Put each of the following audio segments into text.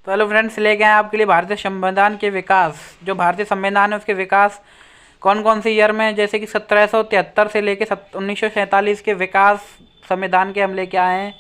तो hello friends, लेके आए आपके लिए भारतीय संविधान के विकास। जो भारतीय संविधान है उसके विकास कौन कौन से ईयर में, जैसे कि 1773 से लेके 1947 के विकास संविधान के हम लेके आए हैं।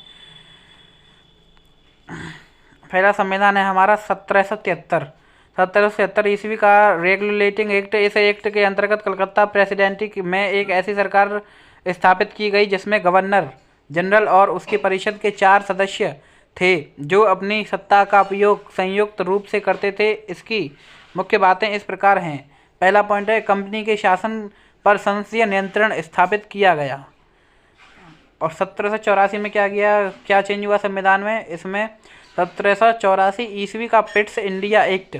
पहला संविधान है हमारा 1773 ईस्वी का रेगुलेटिंग एक्ट। इस एक्ट के अंतर्गत कलकत्ता प्रेसिडेंसी में एक ऐसी सरकार स्थापित की गई जिसमें गवर्नर जनरल और उसकी परिषद के 4 सदस्य थे जो अपनी सत्ता का उपयोग संयुक्त रूप से करते थे। इसकी मुख्य बातें इस प्रकार हैं। पहला पॉइंट है, कंपनी के शासन पर संसदीय नियंत्रण स्थापित किया गया। और 1784 में क्या चेंज हुआ संविधान में? इसमें 1784 ईस्वी का पिट्स इंडिया एक्ट,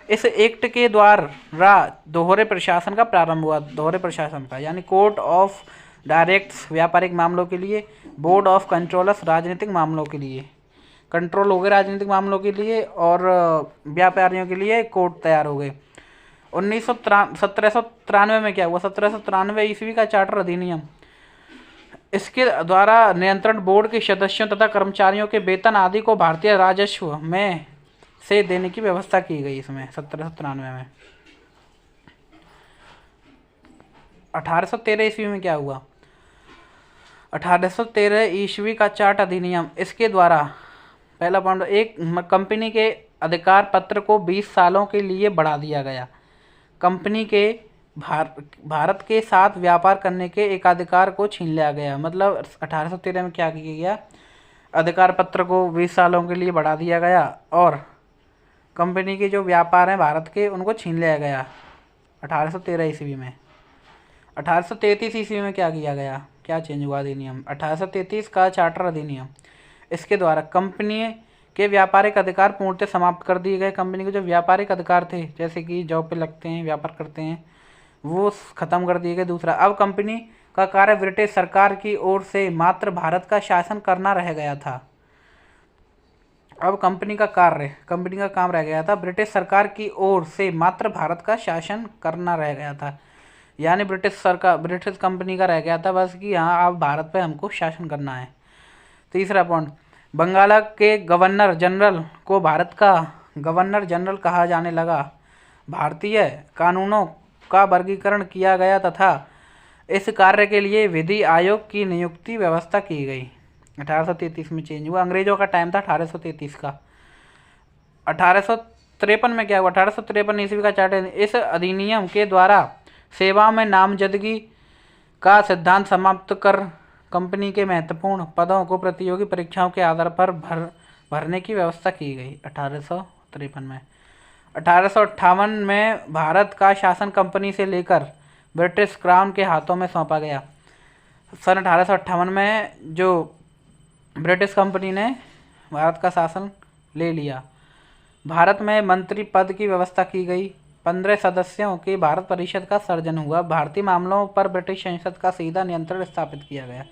इस एक्ट के द्वारा दोहरे प्रशासन का प्रारंभ हुआ। दोहरे प्रशासन का यानी कोर्ट ऑफ डायरेक्ट्स व्यापारिक मामलों के लिए, बोर्ड ऑफ कंट्रोलर्स राजनीतिक मामलों के लिए, कंट्रोल हो गए राजनीतिक मामलों के लिए, और व्यापारियों के लिए कोर्ट तैयार हो गए। 1793 में क्या हुआ? 1793 ईस्वी का चार्टर अधिनियम, इसके द्वारा नियंत्रण बोर्ड के सदस्यों तथा कर्मचारियों के वेतन आदि को भारतीय राजस्व में से देने की व्यवस्था की गई। इसमें 1793 में 1813 ईस्वी में क्या हुआ? 1813 ईस्वी का चार्ट अधिनियम, इसके द्वारा पहला पॉइंट, एक कंपनी के अधिकार पत्र को 20 सालों के लिए बढ़ा दिया गया। कंपनी के भारत के साथ व्यापार करने के एकाधिकार को छीन लिया गया। मतलब 1813 में क्या किया गया? अधिकार पत्र को 20 सालों के लिए बढ़ा दिया गया और कंपनी के जो व्यापार हैं भारत के उनको छीन लिया गया 1813 ईस्वी में। 1833 ईस्वी में क्या किया गया? क्या चेंज हुआ अधिनियम? 1833 का चार्टर अधिनियम, इसके द्वारा कंपनी के व्यापारिक अधिकार पूर्णतः समाप्त कर दिए गए। कंपनी के जो व्यापारिक अधिकार थे, जैसे कि जॉब पे लगते हैं, व्यापार करते हैं, वो खत्म कर दिए गए। दूसरा, अब कंपनी का कार्य ब्रिटिश सरकार की ओर से मात्र भारत का शासन करना रह गया था। अब कंपनी का काम रह गया था, ब्रिटिश सरकार की ओर से मात्र भारत का शासन करना रह गया था। यानी ब्रिटिश कंपनी का रह गया था बस कि हाँ, अब भारत पे हमको शासन करना है। तीसरा पॉइंट, बंगाल के गवर्नर जनरल को भारत का गवर्नर जनरल कहा जाने लगा। भारतीय कानूनों का वर्गीकरण किया गया तथा इस कार्य के लिए विधि आयोग की नियुक्ति व्यवस्था की गई। 1833 में चेंज हुआ। अंग्रेजों का टाइम था 1833 का। 1853 में क्या हुआ? 1853 ईस्वी का चार्टर, इस अधिनियम के द्वारा सेवा में नामजदगी का सिद्धांत समाप्त कर कंपनी के महत्वपूर्ण पदों को प्रतियोगी परीक्षाओं के आधार पर भरने की व्यवस्था की गई। 1853 में 1858 में भारत का शासन कंपनी से लेकर ब्रिटिश क्राउन के हाथों में सौंपा गया। सन 1858 में जो ब्रिटिश कंपनी ने भारत का शासन ले लिया। भारत में मंत्री पद की व्यवस्था की गई। 15 सदस्यों की भारत परिषद का सर्जन हुआ। भारतीय मामलों पर ब्रिटिश संसद का सीधा नियंत्रण स्थापित किया गया,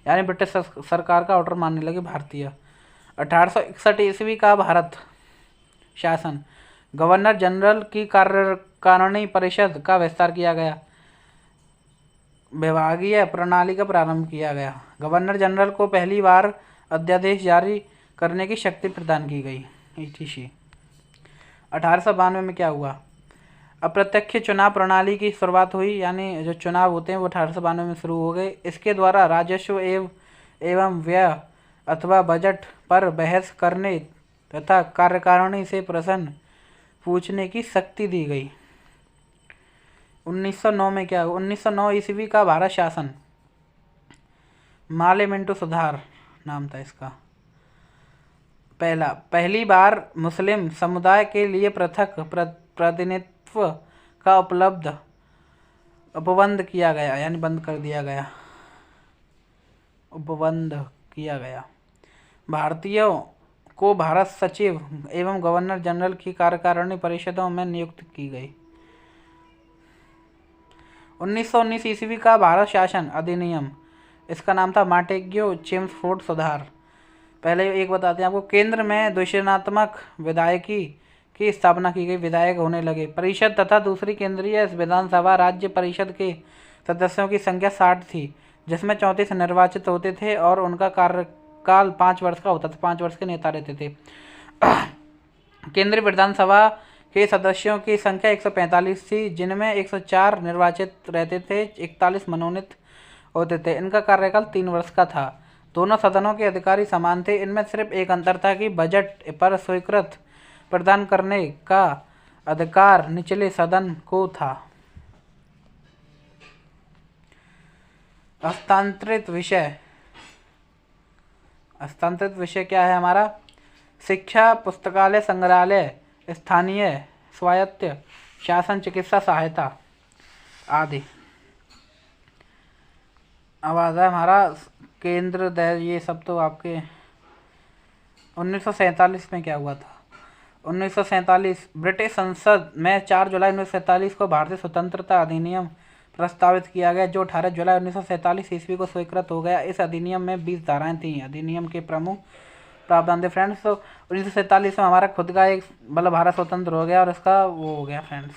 यानी ब्रिटिश सरकार का ऑर्डर मानने लगे भारतीय। 1861 ईस्वी का भारत शासन, गवर्नर जनरल की कार्यकारिणी परिषद का विस्तार किया गया। विभागीय प्रणाली का प्रारंभ किया गया। गवर्नर जनरल को पहली बार अध्यादेश जारी करने की शक्ति प्रदान की गई। ETC 1892 में क्या हुआ? अप्रत्यक्ष चुनाव प्रणाली की शुरुआत हुई, यानी जो चुनाव होते हैं वो 1892 में शुरू हो गए। इसके द्वारा राजस्व एवं व्यय अथवा बजट पर बहस करने तथा कार्यकारिणी से प्रश्न पूछने की शक्ति दी गई। 1909 में क्या हुआ? 1909 ईस्वी का भारत शासन, माले मिंटो सुधार नाम था इसका। पहली बार मुस्लिम समुदाय के लिए पृथक प्रतिनिधित्व का उपबंध किया गया, यानी बंद कर दिया गया, उपबंध किया गया। भारतीयों को भारत सचिव एवं गवर्नर जनरल की कार्यकारिणी परिषदों में नियुक्त की गई। 1919 ईस्वी का भारत शासन अधिनियम, इसका नाम था मॉन्टेग्यू चेम्सफोर्ड सुधार। पहले एक बताते हैं आपको, केंद्र में द्विसदनात्मक विधायकी की स्थापना की गई। विधायक होने लगे। परिषद तथा दूसरी केंद्रीय विधानसभा राज्य परिषद के सदस्यों की संख्या 60 थी, जिसमें 34 निर्वाचित होते थे और उनका कार्यकाल 5 वर्ष का होता था। 5 वर्ष के नेता रहते थे। केंद्रीय विधानसभा के सदस्यों की संख्या 145 थी, जिनमें 104 निर्वाचित रहते थे, 41 मनोनीत होते थे। इनका कार्यकाल 3 वर्ष का था। दोनों सदनों के अधिकारी समान थे। इनमें सिर्फ एक अंतर था कि बजट पर स्वीकृति प्रदान करने का अधिकार निचले सदन को था। हस्तांतरित विषय क्या है हमारा? शिक्षा, पुस्तकालय, संग्रहालय, स्थानीय स्वायत्त शासन, चिकित्सा सहायता आदि। अब आता है हमारा केंद्र दर। ये सब तो आपके 1947 में क्या हुआ था? 1947 ब्रिटिश संसद में 4 जुलाई 1947 को भारतीय स्वतंत्रता अधिनियम प्रस्तावित किया गया, जो 18 जुलाई 1947 ईस्वी को स्वीकृत हो गया। इस अधिनियम में 20 धाराएं थीं। अधिनियम के प्रमुख प्रावधान थे फ्रेंड्स। तो 1947 में हमारा खुद का एक भारत स्वतंत्र हो गया और इसका वो हो गया फ्रेंड्स।